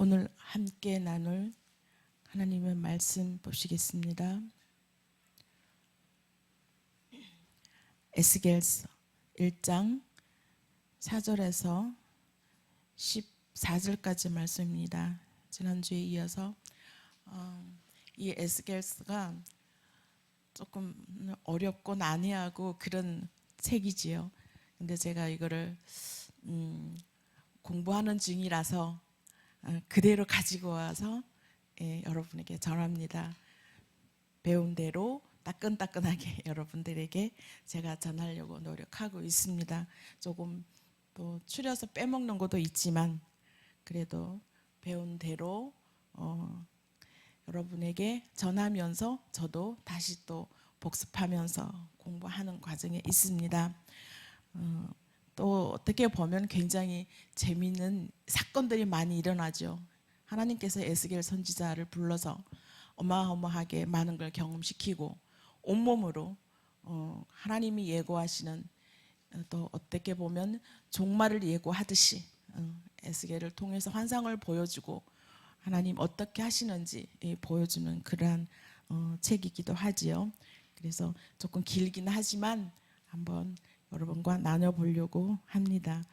오늘 함께 나눌 하나님의 말씀 보시겠습니다. 에스겔서 1장 4절에서 14절까지 말씀입니다. 지난주에 이어서 이 에스겔서가 조금 어렵고 난해하고 그런 책이지요. 근데 제가 이거를 공부하는 중이라서 그대로 가지고 와서 여러분에게 전합니다. 배운 대로 따끈따끈하게 여러분들에게 제가 전하려고 노력하고 있습니다. 조금 또 추려서 빼먹는 것도 있지만 그래도 배운 대로 여러분에게 전하면서 저도 다시 또 복습하면서 공부하는 과정에 있습니다. 또 어떻게 보면 굉장히 재미있는 사건들이 많이 일어나죠. 하나님께서 에스겔 선지자를 불러서 어마어마하게 많은 걸 경험시키고 온몸으로 하나님이 예고하시는 또 어떻게 보면 종말을 예고하듯이 에스겔을 통해서 환상을 보여주고 하나님 어떻게 하시는지 보여주는 그러한 책이기도 하지요. 그래서 조금 길긴 하지만 한번 여러분과 나눠보려고 합니다.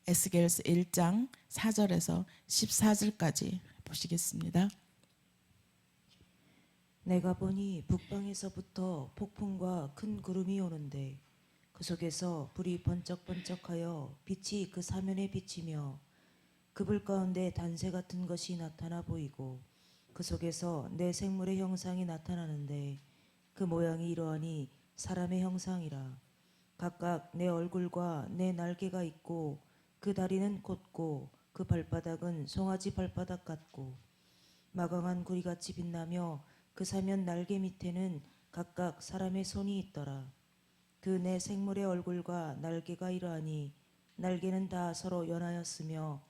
에스겔서 1장 4절에서 14절까지 보시겠습니다. 내가 보니 북방에서부터 폭풍과 큰 구름이 오는데 그 속에서 불이 번쩍번쩍하여 빛이 그 사면에 비치며 그 불 가운데 단새 같은 것이 나타나 보이고 그 속에서 내 생물의 형상이 나타나는데 그 모양이 이러하니 사람의 형상이라. 각각 내 얼굴과 내 날개가 있고 그 다리는 곧고 그 발바닥은 송아지 발바닥 같고 마광한 구리같이 빛나며 그 사면 날개 밑에는 각각 사람의 손이 있더라. 그 내 생물의 얼굴과 날개가 이러하니 날개는 다 서로 연하였으며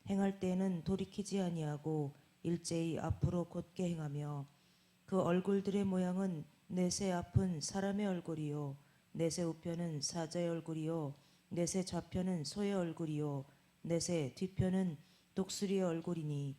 행할 때에는 돌이키지 아니하고 일제히 앞으로 곧게 행하며 그 얼굴들의 모양은 넷의 앞은 사람의 얼굴이요 넷의 우편은 사자의 얼굴이요 넷의 좌편은 소의 얼굴이요 넷의 뒤편은 독수리의 얼굴이니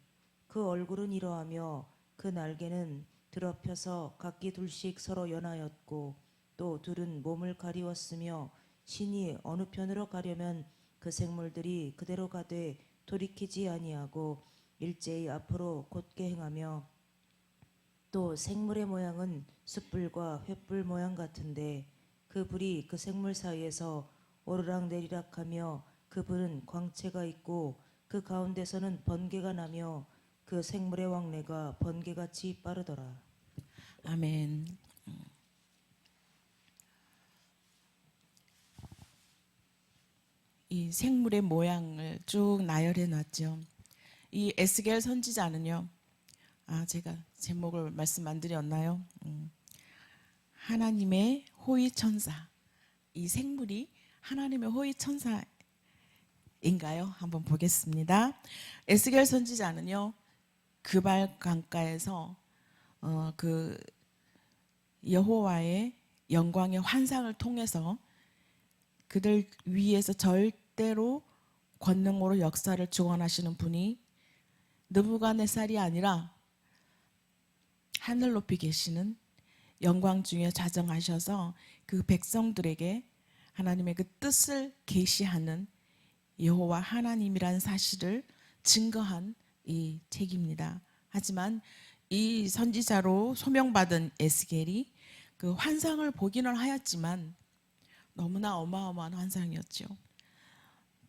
그 얼굴은 이러하며 그 날개는 드럽혀서 각기 둘씩 서로 연하였고 또 둘은 몸을 가리웠으며 신이 어느 편으로 가려면 그 생물들이 그대로 가되 돌이키지 아니하고 일제히 앞으로 곧게 행하며 또 생물의 모양은 숯불과 횃불 모양 같은데 그 불이 그 생물 사이에서 오르락 내리락하며 그 불은 광채가 있고 그 가운데서는 번개가 나며 그 생물의 왕래가 번개같이 빠르더라. 아멘. 이 생물의 모양을 쭉 나열해 놨죠. 이 에스겔 선지자는요. 제가 제목을 말씀 안 드렸나요? 하나님의 호위 천사. 이 생물이 하나님의 호위 천사인가요? 한번 보겠습니다. 에스겔 선지자는요. 그발 강가에서 그 여호와의 영광의 환상을 통해서 그들 위에서 절대로 권능으로 역사를 주관하시는 분이 느부갓네살이 아니라 하늘 높이 계시는 영광 중에 좌정하셔서 그 백성들에게 하나님의 그 뜻을 계시하는 여호와 하나님이라는 사실을 증거한 이 책입니다. 하지만 이 선지자로 소명받은 에스겔이 그 환상을 보기는 하였지만 너무나 어마어마한 환상이었죠.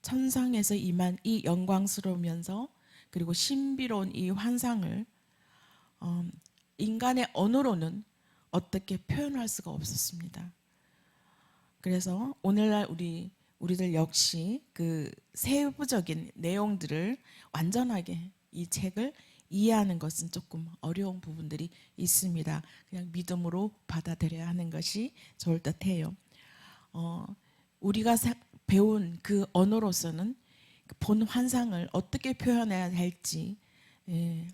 천상에서 임한 이 영광스러우면서 그리고 신비로운 이 환상을 인간의 언어로는 어떻게 표현할 수가 없었습니다. 그래서 오늘날 우리들 역시 그 세부적인 내용들을 완전하게 이 책을 이해하는 것은 조금 어려운 부분들이 있습니다. 그냥 믿음으로 받아들여야 하는 것이 좋을 듯해요. 우리가 배운 그 언어로서는 본 환상을 어떻게 표현해야 할지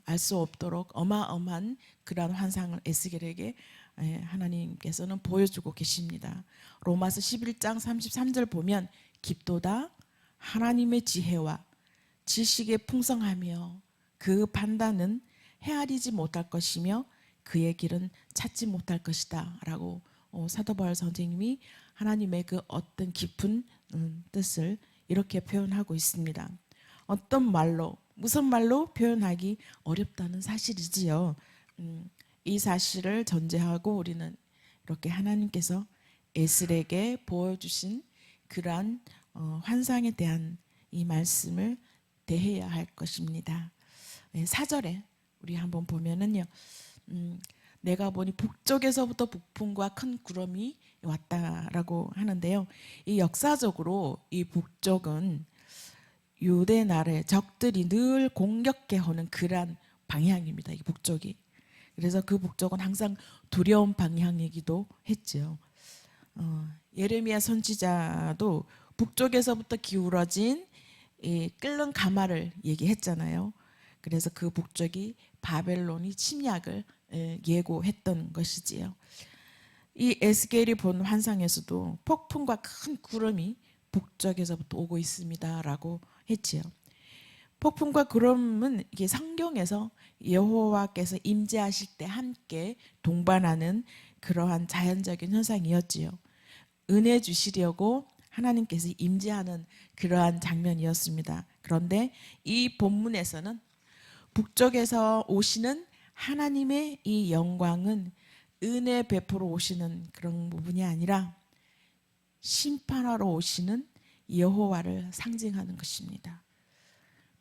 알 수 없도록 어마어마한 그러한 환상을 에스겔에게 하나님께서는 보여주고 계십니다. 로마서 11장 33절 보면 깊도다 하나님의 지혜와 지식에 풍성하며 그 판단은 헤아리지 못할 것이며 그의 길은 찾지 못할 것이다 라고 사도 바울 선생님이 하나님의 그 어떤 깊은 뜻을 이렇게 표현하고 있습니다. 어떤 말로 무슨 말로 표현하기 어렵다는 사실이지요. 이 사실을 전제하고 우리는 이렇게 하나님께서 에스겔에게 보여주신 그러한 환상에 대한 이 말씀을 대해야 할 것입니다. 4절에 우리 한번 보면은요. 내가 보니 북쪽에서부터 북풍과 큰 구름이 왔다라고 하는데요. 이 역사적으로 이 북쪽은 유대 나라의 적들이 늘 공격해 오는 그러한 방향입니다. 이 북쪽이. 그래서 그 북쪽은 항상 두려운 방향이기도 했죠. 예레미야 선지자도 북쪽에서부터 기울어진 이 끓는 가마를 얘기했잖아요. 그래서 그 북쪽이 바벨론이 침략을 예고했던 것이지요. 이 에스겔이 본 환상에서도 폭풍과 큰 구름이 북쪽에서부터 오고 있습니다라고 했지요. 폭풍과 구름은 이게 성경에서 여호와께서 임재하실 때 함께 동반하는 그러한 자연적인 현상이었지요. 은혜 주시려고 하나님께서 임재하는 그러한 장면이었습니다. 그런데 이 본문에서는 북쪽에서 오시는 하나님의 이 영광은 은혜 베풀어 오시는 그런 부분이 아니라 심판하러 오시는 여호와를 상징하는 것입니다.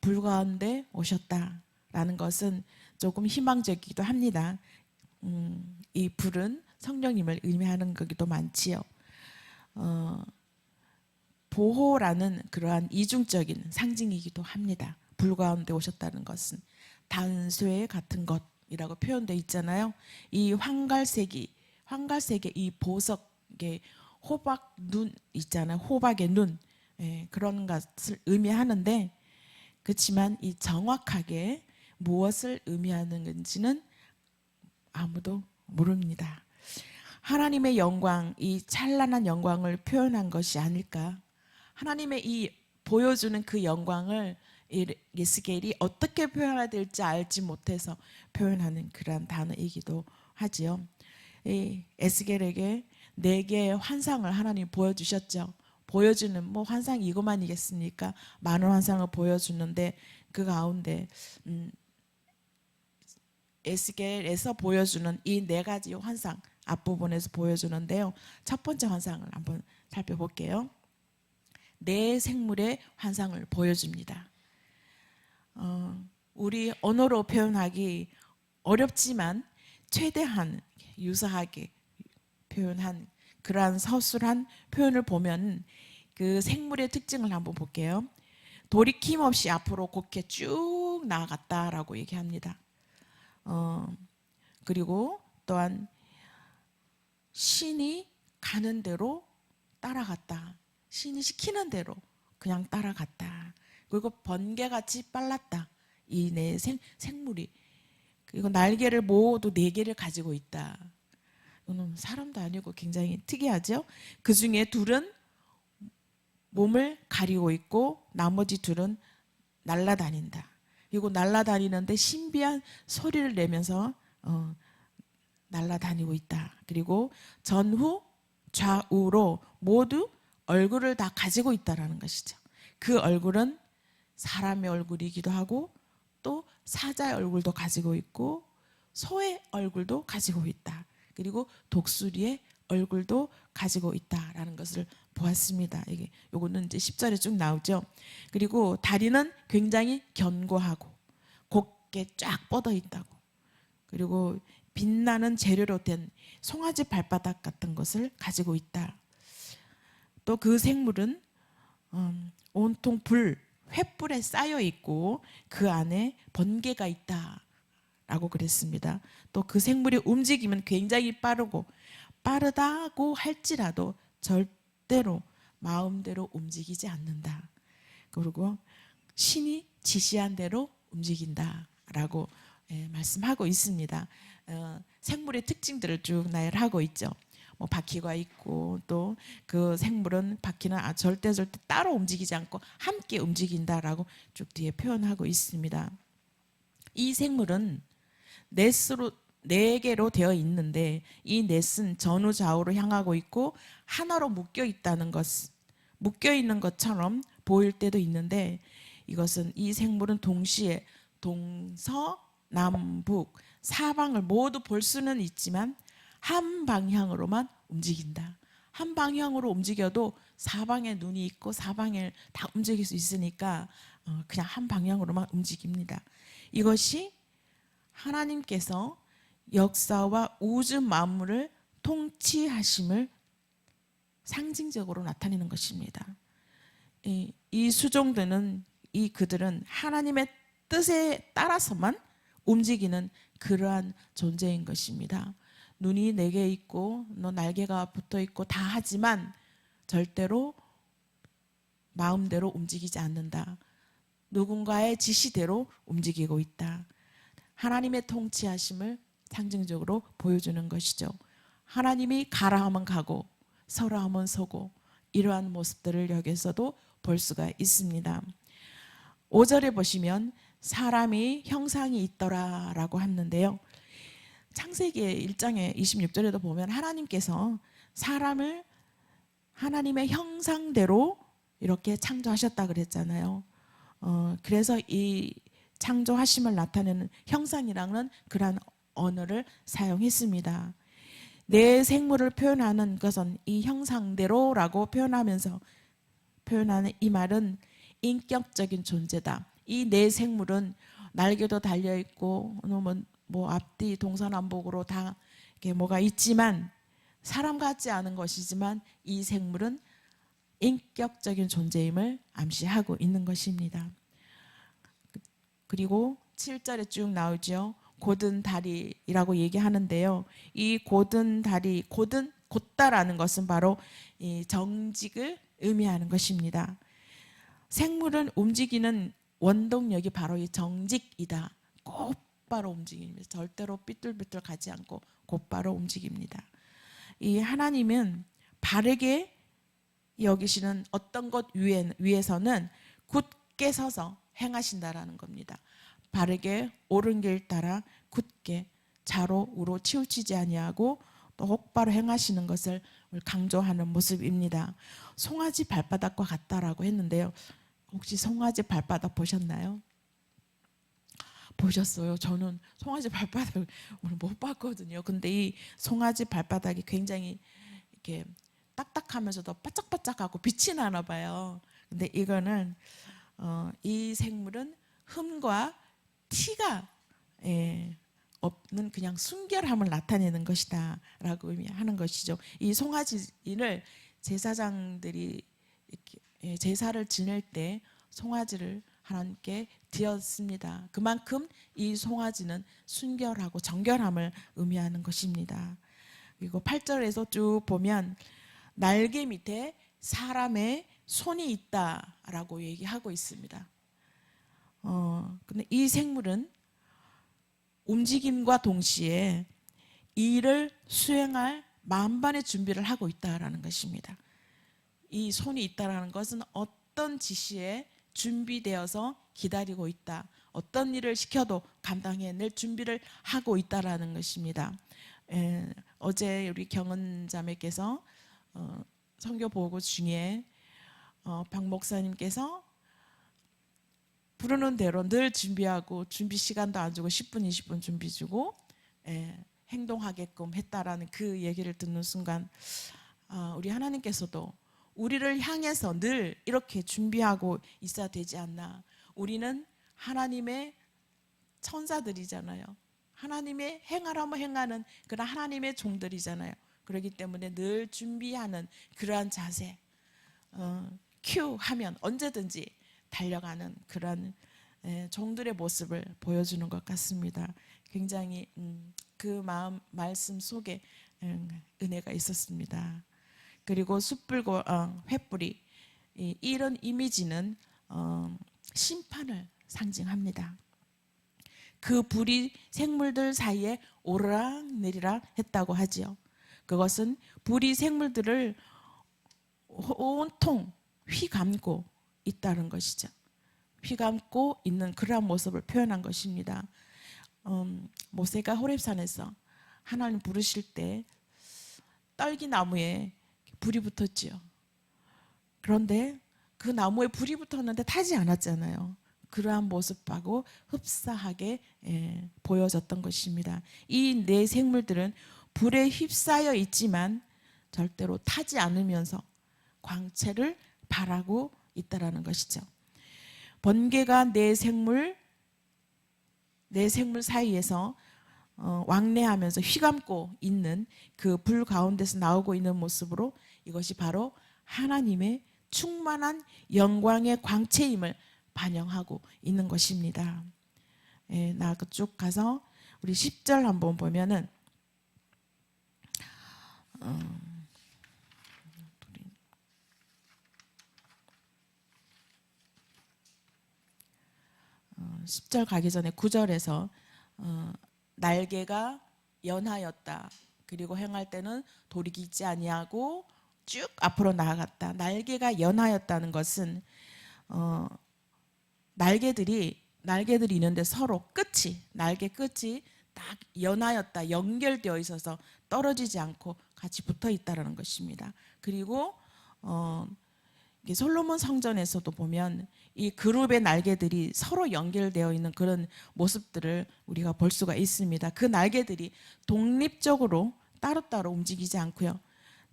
불 가운데 오셨다라는 것은 조금 희망적이기도 합니다. 이 불은 성령님을 의미하는 거기도 많지요. 보호라는 그러한 이중적인 상징이기도 합니다. 불 가운데 오셨다는 것은 단쇠 같은 것이라고 표현되어 있잖아요. 이 황갈색의 이 보석의 호박 눈 있잖아요. 호박의 눈 그런 것을 의미하는데 그렇지만 이 정확하게 무엇을 의미하는 건지는 아무도 모릅니다. 하나님의 영광, 이 찬란한 영광을 표현한 것이 아닐까. 하나님의 이 보여주는 그 영광을 에스겔이 어떻게 표현해야 될지 알지 못해서 표현하는 그런 단어이기도 하지요. 이 에스겔에게 4개의 환상을 하나님 보여주셨죠. 보여주는 뭐 환상 이것만이겠습니까? 많은 환상을 보여주는데 그 가운데 에스겔에서 보여주는 이 4가지 환상 앞부분에서 보여주는데요. 첫 번째 환상을 한번 살펴볼게요. 4생물의 환상을 보여줍니다. 우리 언어로 표현하기 어렵지만 최대한 유사하게 표현한 그러한 서술한 표현을 보면 그 생물의 특징을 한번 볼게요. 돌이킴 없이 앞으로 곱게 쭉 나아갔다라고 얘기합니다. 그리고 또한 신이 가는 대로 따라갔다. 신이 시키는 대로 그냥 따라갔다. 그리고 번개같이 빨랐다. 이 네 생물이. 그리고 날개를 모두 4개를 가지고 있다. 이거는 사람도 아니고 굉장히 특이하죠. 그 중에 둘은 몸을 가리고 있고 나머지 둘은 날아다닌다. 그리고 날아다니는데 신비한 소리를 내면서 날아다니고 있다. 그리고 전후 좌우로 모두 얼굴을 다 가지고 있다라는 것이죠. 그 얼굴은 사람의 얼굴이기도 하고 또 사자의 얼굴도 가지고 있고 소의 얼굴도 가지고 있다. 그리고 독수리의 얼굴도 가지고 있다라는 것을 보았습니다. 이게 요거는 이제 10절에 쭉 나오죠. 그리고 다리는 굉장히 견고하고 곱게 쫙 뻗어 있다고. 그리고 빛나는 재료로 된 송아지 발바닥 같은 것을 가지고 있다. 또 그 생물은 온통 횃불에 쌓여 있고 그 안에 번개가 있다라고 그랬습니다. 또 그 생물의 움직임은 굉장히 빠르다고 할지라도 절대로 마음대로 움직이지 않는다. 그리고 신이 지시한 대로 움직인다라고 말씀하고 있습니다. 생물의 특징들을 쭉 나열하고 있죠. 뭐 바퀴가 있고 또 그 생물은 바퀴는 절대 따로 움직이지 않고 함께 움직인다라고 쭉 뒤에 표현하고 있습니다. 이 생물은 넷으로 네 개로 되어 있는데 이 넷은 전후 좌우로 향하고 있고 하나로 묶여 있다는 것, 묶여 있는 것처럼 보일 때도 있는데 이것은 이 생물은 동시에 동서남북 사방을 모두 볼 수는 있지만 한 방향으로만 움직인다. 한 방향으로 움직여도 사방에 눈이 있고 사방에 다 움직일 수 있으니까 그냥 한 방향으로만 움직입니다. 이것이 하나님께서 역사와 우주 만물을 통치하심을 상징적으로 나타내는 것입니다. 이 수종들은 그들은 하나님의 뜻에 따라서만 움직이는 그러한 존재인 것입니다. 눈이 네 개 있고 날개가 붙어 있고 다 하지만 절대로 마음대로 움직이지 않는다. 누군가의 지시대로 움직이고 있다. 하나님의 통치하심을 상징적으로 보여주는 것이죠. 하나님이 가라 하면 가고 서라 하면 서고 이러한 모습들을 여기서도 볼 수가 있습니다. 5절에 보시면 사람이 형상이 있더라라고 했는데요. 창세기 1장의 26절에도 보면 하나님께서 사람을 하나님의 형상대로 이렇게 창조하셨다 그랬잖아요. 그래서 이 창조하심을 나타내는 형상이라는 그러한 언어를 사용했습니다. 내 생물을 표현하는 것은 이 형상대로라고 표현하면서 표현하는 이 말은 인격적인 존재다. 이 내 생물은 날개도 달려 있고 뭐 앞뒤 동서남북으로 다 이렇게 뭐가 있지만 사람 같지 않은 것이지만 이 생물은 인격적인 존재임을 암시하고 있는 것입니다. 그리고 7절에 쭉 나오죠. 곧은 다리라고 얘기하는데요. 이 곧은 다리, 곧다라는 것은 바로 이 정직을 의미하는 것입니다. 생물은 움직이는 원동력이 바로 이 정직이다. 곧바로 움직입니다. 절대로 삐뚤삐뚤 가지 않고 곧바로 움직입니다. 이 하나님은 바르게 여기시는 어떤 것 위에서는 굳게 서서 행하신다라는 겁니다. 바르게 옳은 길 따라 굳게 좌로 우로 치우치지 아니하고 또 똑바로 행하시는 것을 강조하는 모습입니다. 송아지 발바닥과 같다라고 했는데요. 혹시 송아지 발바닥 보셨나요? 보셨어요? 저는 송아지 발바닥을 오늘 못 봤거든요. 근데 이 송아지 발바닥이 굉장히 이렇게 딱딱하면서도 바짝바짝하고 빛이 나나 봐요. 근데 이거는 이 생물은 흠과 티가 없는 그냥 순결함을 나타내는 것이다 라고 의미하는 것이죠. 이 송아지를 제사장들이 이렇게 제사를 지낼 때 송아지를 하나님께 드렸습니다. 그만큼 이 송아지는 순결하고 정결함을 의미하는 것입니다. 그리고 8절에서 쭉 보면 날개 밑에 사람의 손이 있다라고 얘기하고 있습니다. 근데 이 생물은 움직임과 동시에 일을 수행할 만반의 준비를 하고 있다라는 것입니다. 이 손이 있다라는 것은 어떤 지시에 준비되어서 기다리고 있다. 어떤 일을 시켜도 감당해낼 준비를 하고 있다라는 것입니다. 어제 우리 경은 자매께서 선교 보고 중에 박 목사님께서 부르는 대로 늘 준비하고 준비 시간도 안 주고 10분 20분 준비 주고 행동하게끔 했다라는 그 얘기를 듣는 순간 우리 하나님께서도 우리를 향해서 늘 이렇게 준비하고 있어야 되지 않나. 우리는 하나님의 천사들이잖아요. 하나님의 행하라면 행하는 그런 하나님의 종들이잖아요. 그렇기 때문에 늘 준비하는 그러한 자세, 큐 하면 언제든지 달려가는 그런 종들의 모습을 보여주는 것 같습니다. 굉장히 그 말씀 속에 은혜가 있었습니다. 그리고 숯불과 횃불이 이런 이미지는 심판을 상징합니다. 그 불이 생물들 사이에 오르락내리락 했다고 하지요. 그것은 불이 생물들을 온통 휘감고 있다는 것이죠. 휘감고 있는 그러한 모습을 표현한 것입니다. 모세가 호렙산에서 하나님 부르실 때 떨기나무에 불이 붙었지요. 그런데 그 나무에 불이 붙었는데 타지 않았잖아요. 그러한 모습하고 흡사하게 보여졌던 것입니다. 이 네 생물들은 불에 휩싸여 있지만 절대로 타지 않으면서 광채를 발하고 있다라는 것이죠. 번개가 네 생물 사이에서 왕래하면서 휘감고 있는 그 불 가운데서 나오고 있는 모습으로 이것이 바로 하나님의 충만한 영광의 광채임을 반영하고 있는 것입니다. 나 쭉 가서 우리 10절 한번 보면은 10절 가기 전에 9절에서 날개가 연하였다. 그리고 행할 때는 돌이키지 아니하고 쭉 앞으로 나아갔다. 날개가 연하였다는 것은 날개들이 있는데 서로 날개 끝이 딱 연하였다. 연결되어 있어서 떨어지지 않고 같이 붙어 있다라는 것입니다. 그리고 솔로몬 성전에서도 보면 이 그룹의 날개들이 서로 연결되어 있는 그런 모습들을 우리가 볼 수가 있습니다. 그 날개들이 독립적으로 따로따로 움직이지 않고요.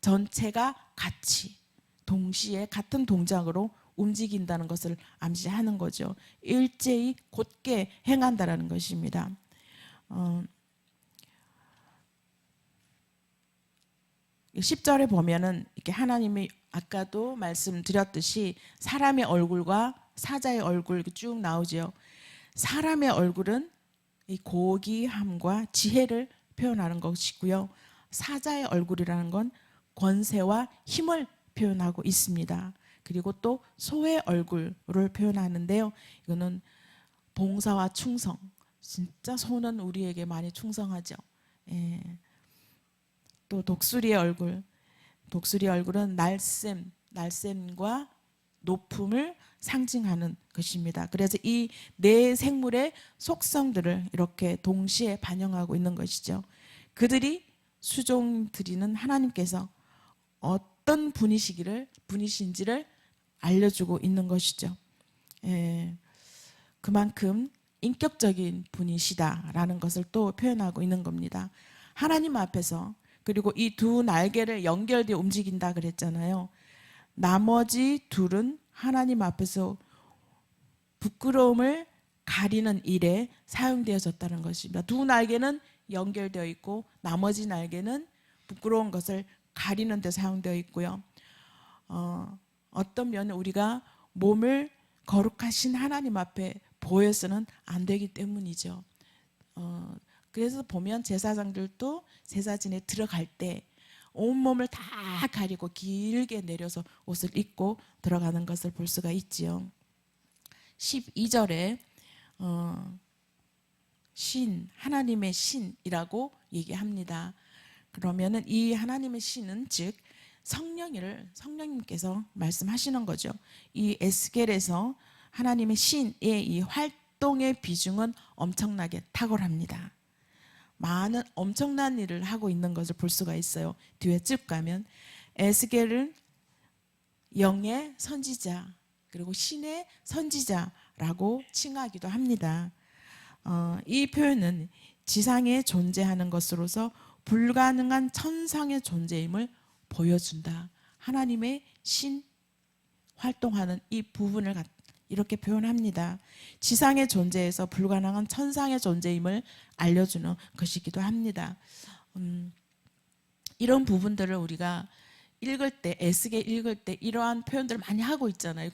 전체가 같이 동시에 같은 동작으로 움직인다는 것을 암시하는 거죠. 일제히 곧게 행한다라는 것입니다. 10절에 보면은 이렇게 하나님이 아까도 말씀드렸듯이 사람의 얼굴과 사자의 얼굴 쭉 나오죠. 사람의 얼굴은 이 고귀함과 지혜를 표현하는 것이고요. 사자의 얼굴이라는 건 권세와 힘을 표현하고 있습니다. 그리고 또 소의 얼굴을 표현하는데요. 이거는 봉사와 충성. 진짜 소는 우리에게 많이 충성하죠. 또 독수리의 얼굴은 날쌘과 높음을 상징하는 것입니다. 그래서 이 네 생물의 속성들을 이렇게 동시에 반영하고 있는 것이죠. 그들이 수종 드리는 하나님께서 어떤 분이신지를 알려주고 있는 것이죠. 그만큼 인격적인 분이시다라는 것을 또 표현하고 있는 겁니다. 하나님 앞에서 그리고 이 두 날개를 연결되어 움직인다 그랬잖아요. 나머지 둘은 하나님 앞에서 부끄러움을 가리는 일에 사용되어졌다는 것입니다. 두 날개는 연결되어 있고 나머지 날개는 부끄러운 것을 가리는 데 사용되어 있고요. 어떤 면에 우리가 몸을 거룩하신 하나님 앞에 보여서는 안 되기 때문이죠. 그래서 보면 제사장들도 제사진에 들어갈 때 온몸을 다 가리고 길게 내려서 옷을 입고 들어가는 것을 볼 수가 있지요. 12절에 하나님의 신이라고 얘기합니다. 그러면은 이 하나님의 신은 즉 성령님께서 말씀하시는 거죠. 이 에스겔에서 하나님의 신의 이 활동의 비중은 엄청나게 탁월합니다. 많은 엄청난 일을 하고 있는 것을 볼 수가 있어요. 뒤에 쭉 가면 에스겔은 영의 선지자 그리고 신의 선지자라고 칭하기도 합니다. 이 표현은 지상에 존재하는 것으로서 불가능한 천상의 존재임을 보여준다. 하나님의 신 활동하는 이 부분을 이렇게 표현합니다. 지상의 존재에서 불가능한 천상의 존재임을 알려주는 것이기도 합니다. 이런 부분들을 우리가 읽을 때, 에스겔 읽을 때 이러한 표현들을 많이 하고 있잖아요.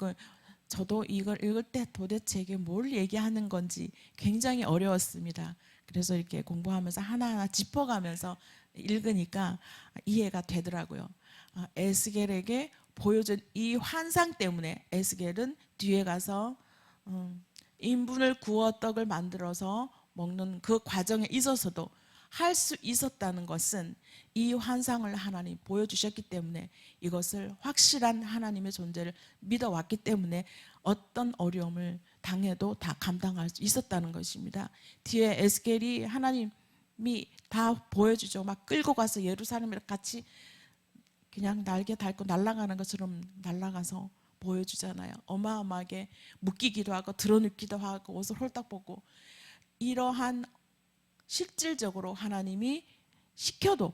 저도 이걸 읽을 때 도대체 이게 뭘 얘기하는 건지 굉장히 어려웠습니다. 그래서 이렇게 공부하면서 하나하나 짚어가면서 읽으니까 이해가 되더라고요. 에스겔에게 보여준 이 환상 때문에 에스겔은 뒤에 가서 인분을 구워 떡을 만들어서 먹는 그 과정에 있어서도 할 수 있었다는 것은 이 환상을 하나님 보여주셨기 때문에 이것을 확실한 하나님의 존재를 믿어왔기 때문에 어떤 어려움을 당해도 다 감당할 수 있었다는 것입니다. 뒤에 에스겔이 하나님이 다 보여주죠. 막 끌고 가서 예루살렘이랑 같이 그냥 날개 달고 날아가는 것처럼 날아가서 보여주잖아요. 어마어마하게 묶이기도 하고 드러눕기도 하고 옷을 홀딱 벗고 이러한 실질적으로 하나님이 시켜도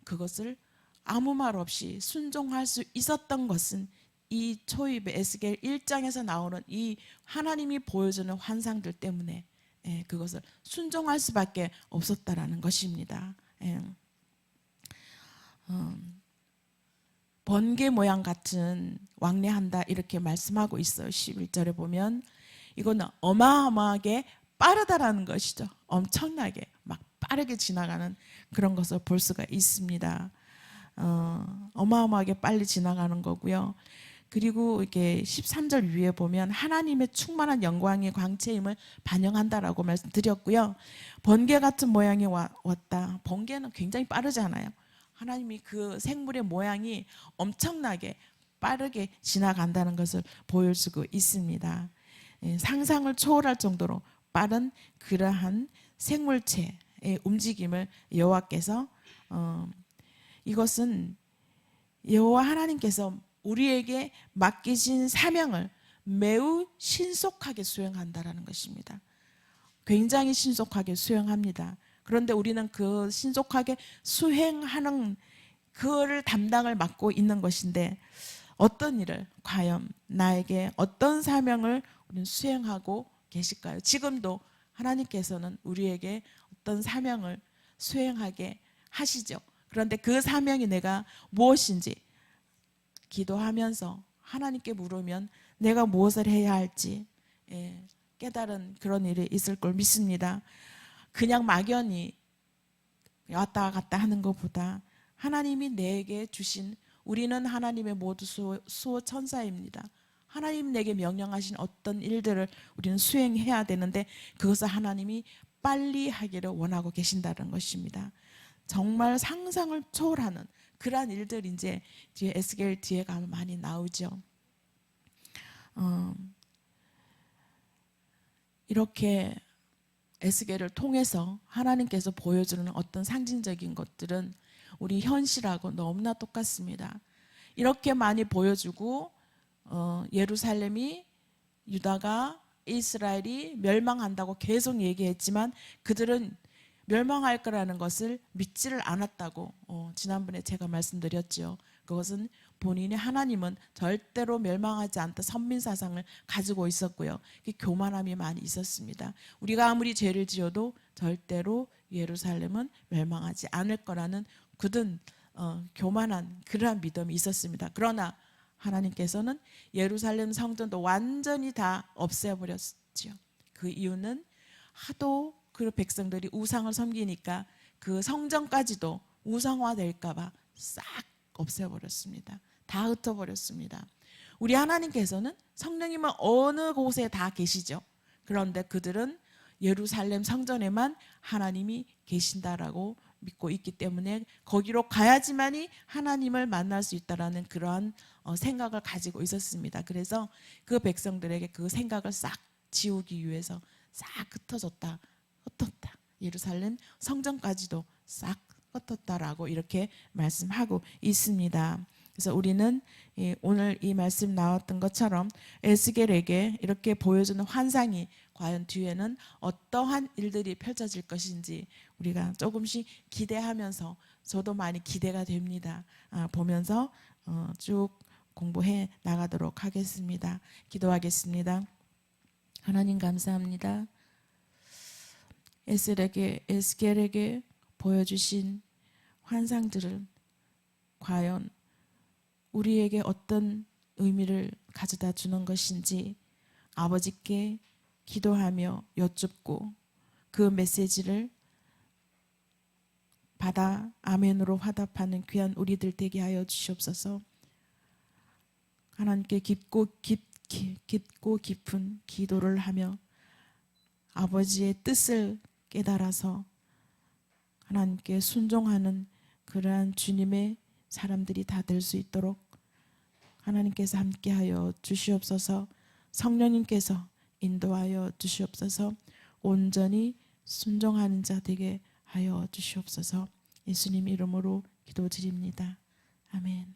그것을 아무 말 없이 순종할 수 있었던 것은 이 초입의 에스겔 1장에서 나오는 이 하나님이 보여주는 환상들 때문에 그것을 순종할 수밖에 없었다라는 것입니다. 번개 모양 같은 왕래한다 이렇게 말씀하고 있어요. 11절에 보면 이거는 어마어마하게 빠르다라는 것이죠. 엄청나게 막 빠르게 지나가는 그런 것을 볼 수가 있습니다. 어마어마하게 빨리 지나가는 거고요. 그리고 이게 13절 위에 보면 하나님의 충만한 영광의 광채임을 반영한다라고 말씀드렸고요. 번개 같은 모양이 왔다. 번개는 굉장히 빠르잖아요. 하나님이 그 생물의 모양이 엄청나게 빠르게 지나간다는 것을 보여주고 있습니다. 상상을 초월할 정도로 빠른 그러한 생물체의 움직임을 여호와께서 이것은 여호와 하나님께서 우리에게 맡기신 사명을 매우 신속하게 수행한다라는 것입니다. 굉장히 신속하게 수행합니다. 그런데 우리는 그 신속하게 수행하는 그거를 담당을 맡고 있는 것인데 어떤 일을 과연 나에게 어떤 사명을 우리는 수행하고 계실까요? 지금도 하나님께서는 우리에게 어떤 사명을 수행하게 하시죠. 그런데 그 사명이 내가 무엇인지 기도하면서 하나님께 물으면 내가 무엇을 해야 할지 깨달은 그런 일이 있을 걸 믿습니다. 그냥 막연히 왔다 갔다 하는 것보다 하나님이 내게 주신 우리는 하나님의 모두 수호 천사입니다. 하나님 내게 명령하신 어떤 일들을 우리는 수행해야 되는데 그것을 하나님이 빨리 하기를 원하고 계신다는 것입니다. 정말 상상을 초월하는 그러한 일들이 이제 뒤에 에스겔 뒤에 가면 많이 나오죠. 이렇게 에스겔을 통해서 하나님께서 보여주는 어떤 상징적인 것들은 우리 현실하고 너무나 똑같습니다. 이렇게 많이 보여주고 예루살렘이 유다가 이스라엘이 멸망한다고 계속 얘기했지만 그들은 멸망할 거라는 것을 믿지를 않았다고 지난번에 제가 말씀드렸죠. 그것은 본인이 하나님은 절대로 멸망하지 않다 선민사상을 가지고 있었고요. 교만함이 많이 있었습니다. 우리가 아무리 죄를 지어도 절대로 예루살렘은 멸망하지 않을 거라는 굳은 교만한 그러한 믿음이 있었습니다. 그러나 하나님께서는 예루살렘 성전도 완전히 다 없애버렸죠. 그 이유는 하도 그 백성들이 우상을 섬기니까 그 성전까지도 우상화될까봐 싹 없애버렸습니다. 다 흩어버렸습니다. 우리 하나님께서는 성령님은 어느 곳에 다 계시죠. 그런데 그들은 예루살렘 성전에만 하나님이 계신다라고 믿고 있기 때문에 거기로 가야지만이 하나님을 만날 수 있다라는 그러한 생각을 가지고 있었습니다. 그래서 그 백성들에게 그 생각을 싹 지우기 위해서 싹 흩어졌다. 흩었다. 예루살렘 성전까지도 싹 흩었다라고 이렇게 말씀하고 있습니다. 그래서 우리는 오늘 이 말씀 나왔던 것처럼 에스겔에게 이렇게 보여주는 환상이 과연 뒤에는 어떠한 일들이 펼쳐질 것인지 우리가 조금씩 기대하면서 저도 많이 기대가 됩니다. 보면서 쭉 공부해 나가도록 하겠습니다. 기도하겠습니다. 하나님 감사합니다. 에스겔에게 보여주신 환상들을 과연 우리에게 어떤 의미를 가져다 주는 것인지 아버지께 기도하며 여쭙고 그 메시지를 받아 아멘으로 화답하는 귀한 우리들 되게 하여 주시옵소서. 하나님께 깊고 깊은 기도를 하며 아버지의 뜻을 깨달아서 하나님께 순종하는 그러한 주님의 사람들이 다 될 수 있도록 하나님께서 함께하여 주시옵소서. 성령님께서 인도하여 주시옵소서. 온전히 순종하는 자 되게 하여 주시옵소서. 예수님 이름으로 기도드립니다. 아멘.